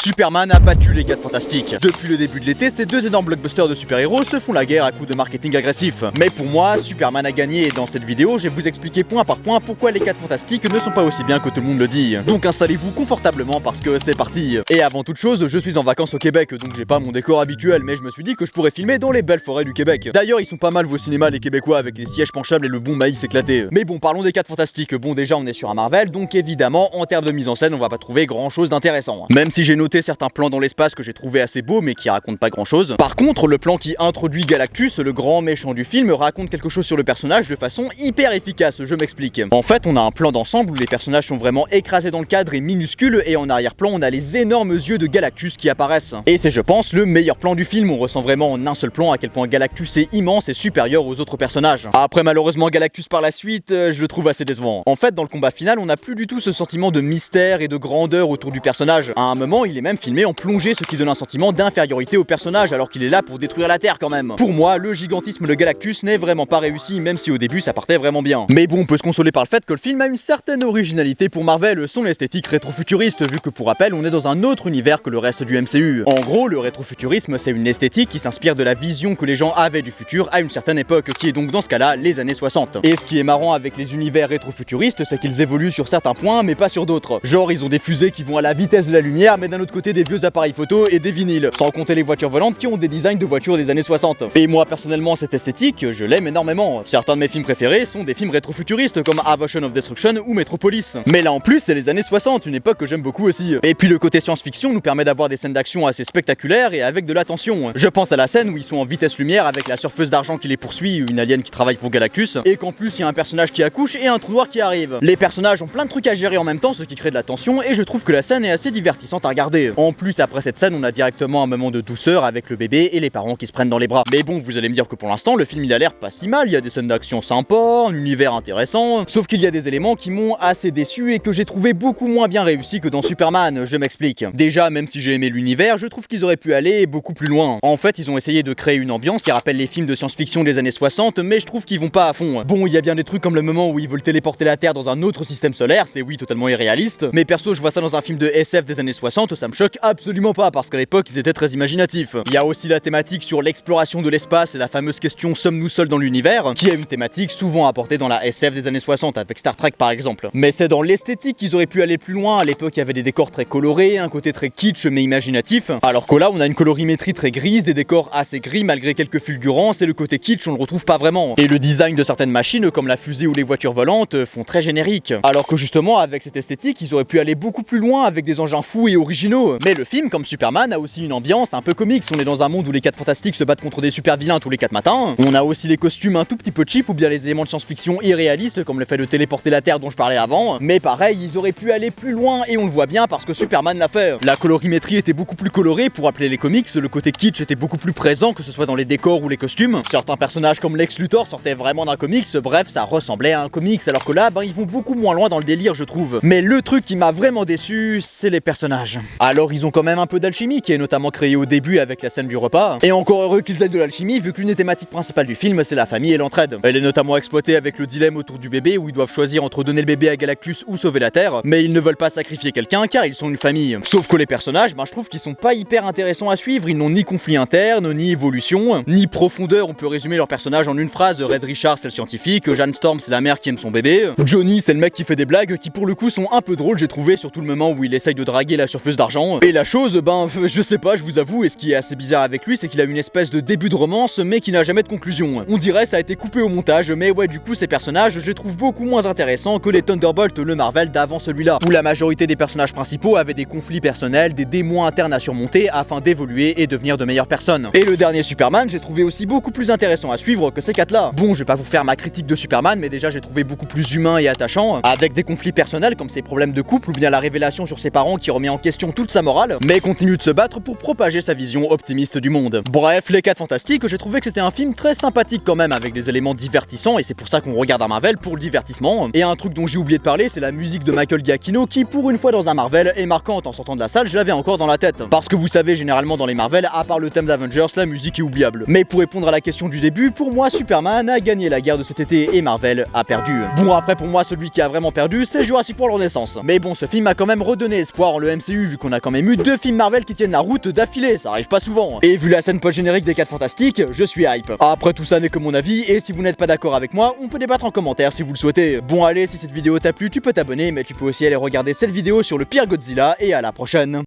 Superman a battu les 4 Fantastiques. Depuis le début de l'été, ces deux énormes blockbusters de super-héros se font la guerre à coups de marketing agressif. Mais pour moi, Superman a gagné et dans cette vidéo, je vais vous expliquer point par point pourquoi les 4 Fantastiques ne sont pas aussi bien que tout le monde le dit. Donc installez-vous confortablement parce que c'est parti. Et avant toute chose, je suis en vacances au Québec, donc j'ai pas mon décor habituel, mais je me suis dit que je pourrais filmer dans les belles forêts du Québec. D'ailleurs, ils sont pas mal vos cinémas les Québécois avec les sièges penchables et le bon maïs éclaté. Mais bon, parlons des 4 Fantastiques. Bon, déjà on est sur un Marvel, donc évidemment en termes de mise en scène, on va pas trouver grand chose d'intéressant. Même si j'ai noté certains plans dans l'espace que j'ai trouvé assez beaux mais qui racontent pas grand chose. Par contre, le plan qui introduit Galactus, le grand méchant du film, raconte quelque chose sur le personnage de façon hyper efficace, je m'explique. En fait, on a un plan d'ensemble où les personnages sont vraiment écrasés dans le cadre et minuscules, et en arrière-plan on a les énormes yeux de Galactus qui apparaissent. Et c'est, je pense, le meilleur plan du film. On ressent vraiment en un seul plan à quel point Galactus est immense et supérieur aux autres personnages. Après, malheureusement, Galactus par la suite, je le trouve assez décevant. En fait, dans le combat final, on n'a plus du tout ce sentiment de mystère et de grandeur autour du personnage. À un moment, il est même filmé en plongée, ce qui donne un sentiment d'infériorité au personnage alors qu'il est là pour détruire la Terre quand même. Pour moi, le gigantisme de Galactus n'est vraiment pas réussi, même si au début ça partait vraiment bien. Mais bon, on peut se consoler par le fait que le film a une certaine originalité pour Marvel, son esthétique rétrofuturiste, vu que pour rappel, on est dans un autre univers que le reste du MCU. En gros, le rétrofuturisme, c'est une esthétique qui s'inspire de la vision que les gens avaient du futur à une certaine époque, qui est donc dans ce cas-là les années 60. Et ce qui est marrant avec les univers rétrofuturistes, c'est qu'ils évoluent sur certains points, mais pas sur d'autres. Genre, ils ont des fusées qui vont à la vitesse de la lumière, mais d'un autre côté des vieux appareils photo et des vinyles, sans compter les voitures volantes qui ont des designs de voitures des années 60. Et moi personnellement, cette esthétique, je l'aime énormément. Certains de mes films préférés sont des films rétrofuturistes comme Ocean of Destruction ou Metropolis. Mais là en plus, c'est les années 60, une époque que j'aime beaucoup aussi. Et puis le côté science-fiction nous permet d'avoir des scènes d'action assez spectaculaires et avec de la tension. Je pense à la scène où ils sont en vitesse lumière avec la surfeuse d'argent qui les poursuit, une alien qui travaille pour Galactus, et qu'en plus il y a un personnage qui accouche et un trou noir qui arrive. Les personnages ont plein de trucs à gérer en même temps, ce qui crée de la tension, et je trouve que la scène est assez divertissante à regarder. En plus, après cette scène, on a directement un moment de douceur avec le bébé et les parents qui se prennent dans les bras. Mais bon, vous allez me dire que pour l'instant, le film il a l'air pas si mal, il y a des scènes d'action sympas, un univers intéressant, sauf qu'il y a des éléments qui m'ont assez déçu et que j'ai trouvé beaucoup moins bien réussi que dans Superman, je m'explique. Déjà, même si j'ai aimé l'univers, je trouve qu'ils auraient pu aller beaucoup plus loin. En fait, ils ont essayé de créer une ambiance qui rappelle les films de science-fiction des années 60, mais je trouve qu'ils vont pas à fond. Bon, il y a bien des trucs comme le moment où ils veulent téléporter la Terre dans un autre système solaire, c'est oui totalement irréaliste, mais perso, je vois ça dans un film de SF des années 60, ça me choque absolument pas parce qu'à l'époque, ils étaient très imaginatifs. Il y a aussi la thématique sur l'exploration de l'espace et la fameuse question sommes-nous seuls dans l'univers, qui est une thématique souvent apportée dans la SF des années 60 avec Star Trek par exemple. Mais c'est dans l'esthétique qu'ils auraient pu aller plus loin. À l'époque, il y avait des décors très colorés, un côté très kitsch mais imaginatif, alors que là, on a une colorimétrie très grise, des décors assez gris malgré quelques fulgurances, et le côté kitsch, on le retrouve pas vraiment. Et le design de certaines machines comme la fusée ou les voitures volantes font très générique. Alors que justement, avec cette esthétique, ils auraient pu aller beaucoup plus loin avec des engins fous et originaux. Mais le film, comme Superman, a aussi une ambiance un peu comique. On est dans un monde où les 4 Fantastiques se battent contre des super vilains tous les 4 matins. On a aussi les costumes un tout petit peu cheap ou bien les éléments de science-fiction irréalistes comme le fait de téléporter la Terre dont je parlais avant. Mais pareil, ils auraient pu aller plus loin et on le voit bien parce que Superman l'a fait. La colorimétrie était beaucoup plus colorée pour rappeler les comics, le côté kitsch était beaucoup plus présent que ce soit dans les décors ou les costumes. Certains personnages comme Lex Luthor sortaient vraiment d'un comics, bref, ça ressemblait à un comics, alors que là, ils vont beaucoup moins loin dans le délire, je trouve. Mais le truc qui m'a vraiment déçu, c'est les personnages. Alors ils ont quand même un peu d'alchimie qui est notamment créée au début avec la scène du repas. Et encore heureux qu'ils aient de l'alchimie vu que l'une des thématiques principales du film c'est la famille et l'entraide. Elle est notamment exploitée avec le dilemme autour du bébé où ils doivent choisir entre donner le bébé à Galactus ou sauver la Terre, mais ils ne veulent pas sacrifier quelqu'un car ils sont une famille. Sauf que les personnages, je trouve qu'ils sont pas hyper intéressants à suivre, ils n'ont ni conflit interne, ni évolution, ni profondeur. On peut résumer leur personnage en une phrase: Red Richard c'est le scientifique, Jeanne Storm c'est la mère qui aime son bébé, Johnny c'est le mec qui fait des blagues qui pour le coup sont un peu drôles j'ai trouvé, surtout le moment où il essaye de draguer la surfeuse d'argent. Et la chose, je sais pas, je vous avoue, et ce qui est assez bizarre avec lui c'est qu'il a une espèce de début de romance mais qui n'a jamais de conclusion. On dirait ça a été coupé au montage, mais ouais, du coup ces personnages je les trouve beaucoup moins intéressants que les Thunderbolts, le Marvel d'avant celui-là, où la majorité des personnages principaux avaient des conflits personnels, des démons internes à surmonter afin d'évoluer et devenir de meilleures personnes. Et le dernier Superman, j'ai trouvé aussi beaucoup plus intéressant à suivre que ces 4-là. Bon, je vais pas vous faire ma critique de Superman, mais déjà j'ai trouvé beaucoup plus humain et attachant, avec des conflits personnels comme ses problèmes de couple ou bien la révélation sur ses parents qui remet en question toute sa morale, mais continue de se battre pour propager sa vision optimiste du monde. Bref, les 4 Fantastiques, j'ai trouvé que c'était un film très sympathique quand même, avec des éléments divertissants, et c'est pour ça qu'on regarde un Marvel pour le divertissement. Et un truc dont j'ai oublié de parler, c'est la musique de Michael Giacchino qui, pour une fois dans un Marvel, est marquante. En sortant de la salle, je l'avais encore dans la tête. Parce que vous savez, généralement dans les Marvel, à part le thème d'Avengers, la musique est oubliable. Mais pour répondre à la question du début, pour moi, Superman a gagné la guerre de cet été et Marvel a perdu. Bon, après, pour moi, celui qui a vraiment perdu, c'est Jurassic World Renaissance. Mais bon, ce film a quand même redonné espoir en le MCU, vu qu'on a a quand même eu 2 films Marvel qui tiennent la route d'affilée, ça arrive pas souvent. Et vu la scène post-générique des 4 Fantastiques, je suis hype. Après tout ça n'est que mon avis, et si vous n'êtes pas d'accord avec moi, on peut débattre en commentaire si vous le souhaitez. Bon allez, si cette vidéo t'a plu, tu peux t'abonner, mais tu peux aussi aller regarder cette vidéo sur le pire Godzilla, et à la prochaine.